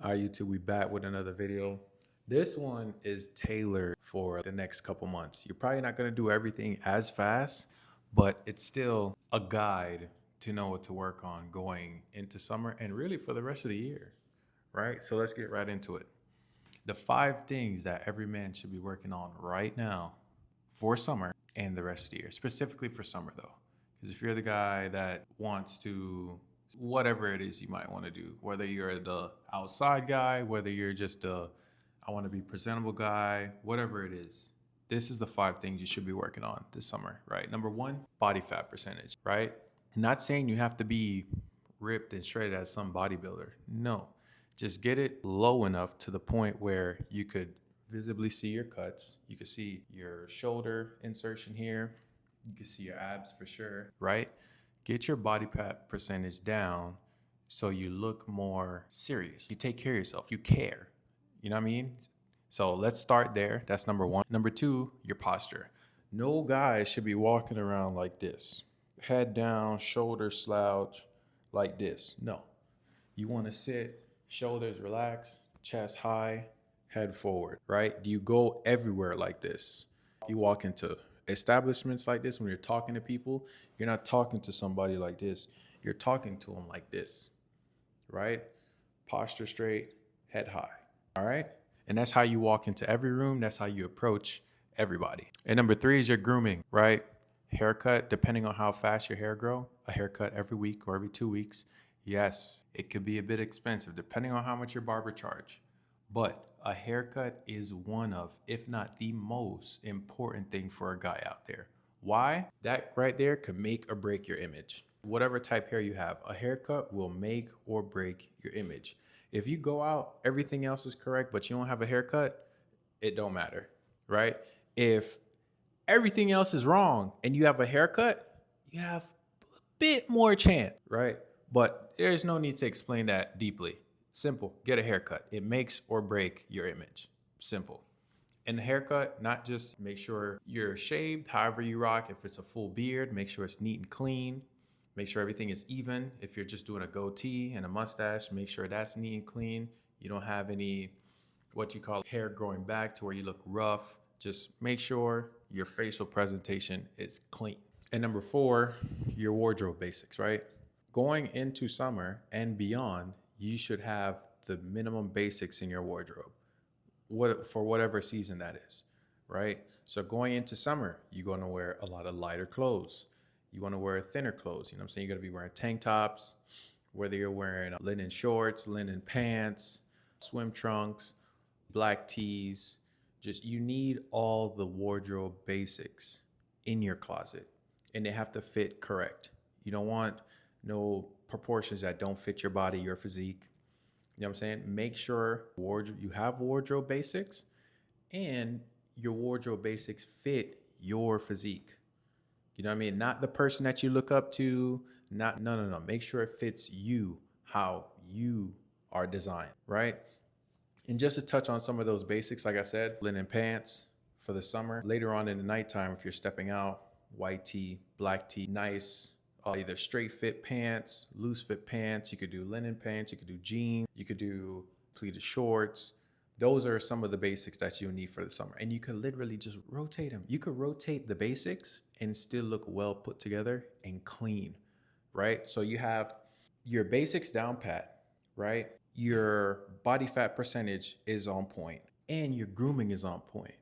All right, YouTube, we back with another video. This one is tailored for the next couple months. You're probably not going to do everything as fast, but it's still a guide to know what to work on going into summer and really for the rest of the year, right? So let's get right into it. The 5 things that every man should be working on right now for summer and the rest of the year, specifically for summer though. Because if you're the guy that wants to, whatever it is you might want to do, whether you're the outside guy, whether you're just I want to be presentable guy, whatever it is, this is the 5 things you should be working on this summer, right? Number one, body fat percentage, right? Not saying you have to be ripped and shredded as some bodybuilder. No, just get it low enough to the point where you could visibly see your cuts. You could see your shoulder insertion here. You can see your abs for sure, right? Get your body fat percentage down so you look more serious. You take care of yourself. You care. You know what I mean? So let's start there. That's number one. Number two, your posture. No guy should be walking around like this, head down, shoulders slouch, like this. No. You want to sit, shoulders relaxed, chest high, head forward, right? Do you go everywhere like this? You walk into establishments like this when you're talking to people, you're not talking to somebody like this. You're talking to them like this, right? Posture straight, head high, all right? And that's how you walk into every room. That's how you approach everybody. And number three is your grooming, right? Haircut, depending on how fast your hair grow, a haircut every week or every 2 weeks. Yes, it could be a bit expensive depending on how much your barber charge. But a haircut is one of, if not the most important thing for a guy out there. Why? That right there could make or break your image. Whatever type hair you have, a haircut will make or break your image. If you go out, everything else is correct, but you don't have a haircut, it don't matter, right? If everything else is wrong and you have a haircut, you have a bit more chance, right? But there's no need to explain that deeply. Simple, get a haircut. It makes or break your image. Simple. And the haircut, not just make sure you're shaved, however you rock. If it's a full beard, make sure it's neat and clean. Make sure everything is even. If you're just doing a goatee and a mustache, make sure that's neat and clean. You don't have any what you call hair growing back to where you look rough. Just make sure your facial presentation is clean. And number four, your wardrobe basics, right? Going into summer and beyond, you should have the minimum basics in your wardrobe, for whatever season that is, right? So going into summer, you're going to wear a lot of lighter clothes. You want to wear thinner clothes. You know what I'm saying? You're going to be wearing tank tops, whether you're wearing linen shorts, linen pants, swim trunks, black tees. Just you need all the wardrobe basics in your closet and they have to fit correct. You don't want no proportions that don't fit your body, your physique. You know what I'm saying? Make sure you have wardrobe basics and your wardrobe basics fit your physique. You know what I mean? Not the person that you look up to, not no no no. Make sure it fits you how you are designed, right? And just to touch on some of those basics, like I said, linen pants for the summer. Later on in the nighttime, if you're stepping out, white tee, black tee, nice, either straight fit pants, loose fit pants. You could do linen pants, you could do jeans, you could do pleated shorts. Those are some of the basics that you need for the summer. And you could literally just rotate them. You could rotate the basics and still look well put together and clean, right? So you have your basics down pat, right? Your body fat percentage is on point and your grooming is on point.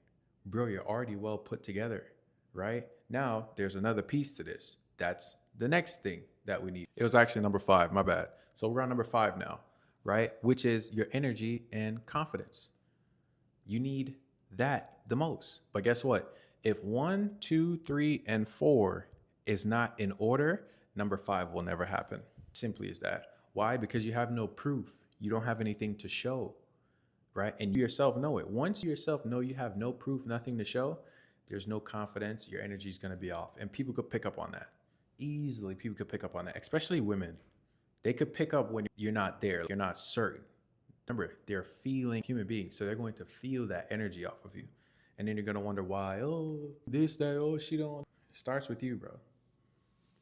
Bro, you're already well put together, right? Now, there's another piece to this. That's the next thing that we need. It was actually number five, my bad. So we're on number five now, right? Which is your energy and confidence. You need that the most. But guess what? If one, two, three, and four is not in order, number five will never happen. Simply as that. Why? Because you have no proof. You don't have anything to show, right? And you yourself know it. Once you yourself know you have no proof, nothing to show, there's no confidence. Your energy is going to be off. And people could pick up on that. Easily, people could pick up on that, especially women. They could pick up when you're not there, you're not certain. Remember, they're feeling human beings, so they're going to feel that energy off of you. And then you're going to wonder why, oh, this, that, oh, she don't. It starts with you, bro.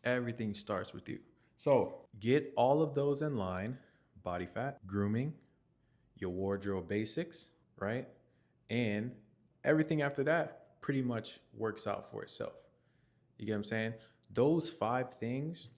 Everything starts with you. So get all of those in line: body fat, grooming, your wardrobe basics, right? And everything after that pretty much works out for itself. You get what I'm saying? Those 5 things,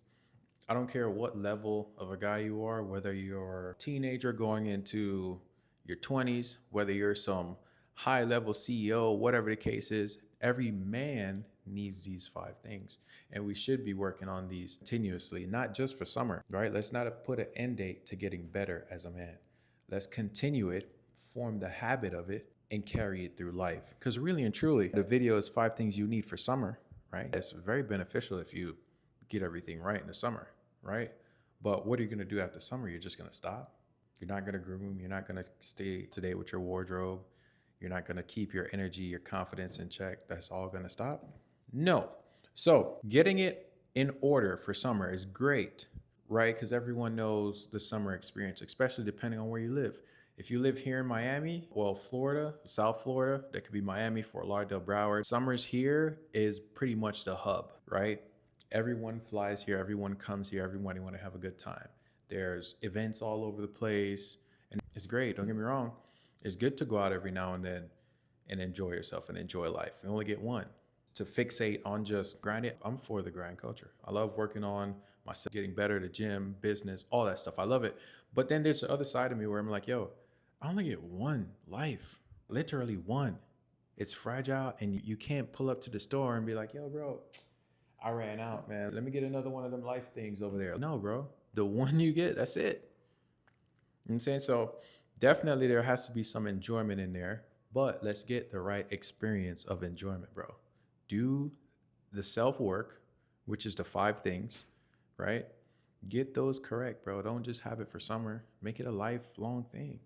I don't care what level of a guy you are, whether you're a teenager going into your 20s, whether you're some high level CEO, whatever the case is, every man needs these 5 things. And we should be working on these continuously, not just for summer, right? Let's not put an end date to getting better as a man. Let's continue it, form the habit of it, and carry it through life. Because really and truly, the video is 5 things you need for summer, right? It's very beneficial if you get everything right in the summer, right? But what are you going to do after summer? You're just going to stop. You're not going to groom. You're not going to stay today with your wardrobe. You're not going to keep your energy, your confidence in check. That's all going to stop? No. So getting it in order for summer is great, right? Because everyone knows the summer experience, especially depending on where you live. If you live here in Miami, well, Florida, South Florida, that could be Miami, Fort Lauderdale, Broward. Summers here is pretty much the hub, right? Everyone flies here, everyone comes here, everybody want to have a good time. There's events all over the place, and it's great. Don't get me wrong. It's good to go out every now and then and enjoy yourself and enjoy life. You only get one. To fixate on just grinding, I'm for the grind culture. I love working on myself, getting better, the gym, business, all that stuff. I love it. But then there's the other side of me where I'm like, yo, I only get one life, literally one. It's fragile, and you can't pull up to the store and be like, yo, bro, I ran out, man. Let me get another one of them life things over there. No, bro. The one you get, that's it. You know what I'm saying? So definitely there has to be some enjoyment in there, but let's get the right experience of enjoyment, bro. Do the self work, which is the 5 things, right? Get those correct, bro. Don't just have it for summer. Make it a lifelong thing.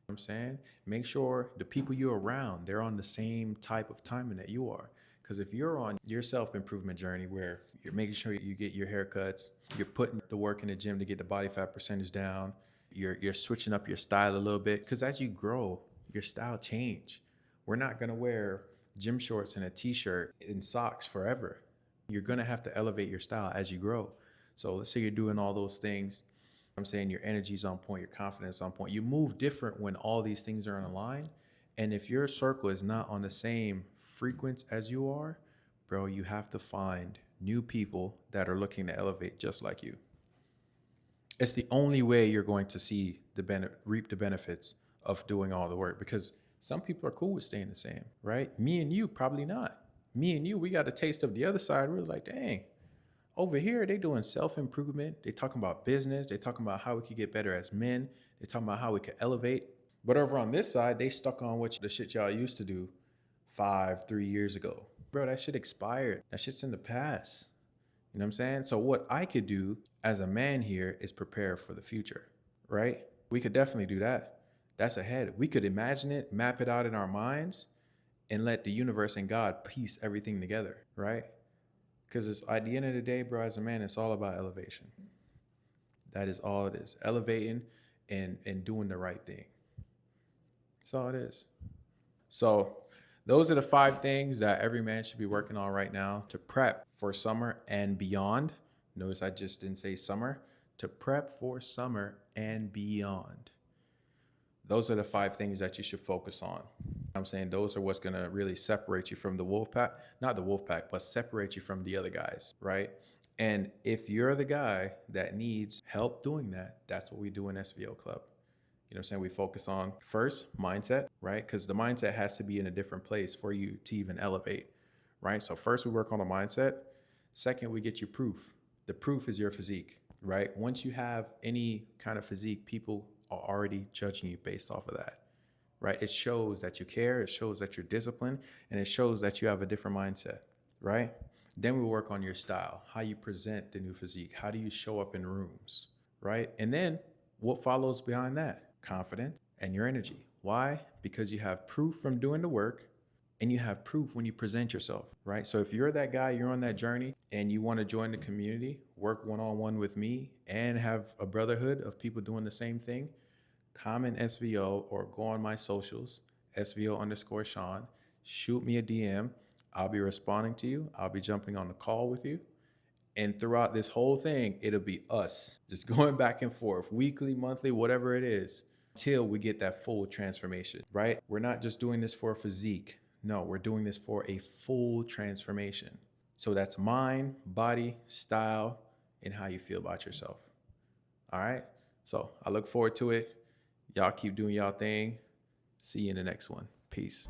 You know what I'm saying? Make sure the people you're around, they're on the same type of timing that you are. Because if you're on your self-improvement journey where you're making sure you get your haircuts, you're putting the work in the gym to get the body fat percentage down, you're switching up your style a little bit. Because as you grow, your style change. We're not gonna wear gym shorts and a t-shirt and socks forever. You're gonna have to elevate your style as you grow. So let's say you're doing all those things. I'm saying your energy's on point, your confidence on point. You move different when all these things are in a line. And if your circle is not on the same frequency as you are, bro, you have to find new people that are looking to elevate just like you. It's the only way you're going to see reap the benefits of doing all the work, because some people are cool with staying the same, right? Me and you, probably not. Me and you, we got a taste of the other side. We was like, dang, over here, they doing self-improvement. They talking about business. They talking about how we could get better as men. They talking about how we could elevate. But over on this side, they stuck on the shit y'all used to do 3 years ago. Bro, that shit expired. That shit's in the past. You know what I'm saying? So what I could do as a man here is prepare for the future, right? We could definitely do that. That's ahead. We could imagine it, map it out in our minds, and let the universe and God piece everything together, right? Because it's at the end of the day, bro, as a man, it's all about elevation. That is all it is. Elevating and doing the right thing. That's all it is. So those are the 5 things that every man should be working on right now to prep for summer and beyond. Notice I just didn't say summer. To prep for summer and beyond. Those are the 5 things that you should focus on. I'm saying those are what's going to really separate you from the wolf pack, not the wolf pack, but separate you from the other guys, right? And if you're the guy that needs help doing that, that's what we do in SVO Club. You know what I'm saying? We focus on first mindset, right? Because the mindset has to be in a different place for you to even elevate, right? So first we work on the mindset. Second, we get you proof. The proof is your physique, right? Once you have any kind of physique, people are already judging you based off of that, right? It shows that you care, it shows that you're disciplined, and it shows that you have a different mindset, right? Then we work on your style, how you present the new physique, how do you show up in rooms, right? And then what follows behind that? Confidence and your energy. Why? Because you have proof from doing the work, and you have proof when you present yourself, right? So if you're that guy, you're on that journey and you want to join the community, work one-on-one with me and have a brotherhood of people doing the same thing, comment SVO or go on my socials, SVO_Sean, shoot me a DM. I'll be responding to you. I'll be jumping on the call with you. And throughout this whole thing, it'll be us just going back and forth, weekly, monthly, whatever it is, till we get that full transformation, right? We're not just doing this for a physique. No, we're doing this for a full transformation. So that's mind, body, style, and how you feel about yourself. All right. So I look forward to it. Y'all keep doing y'all thing. See you in the next one. Peace.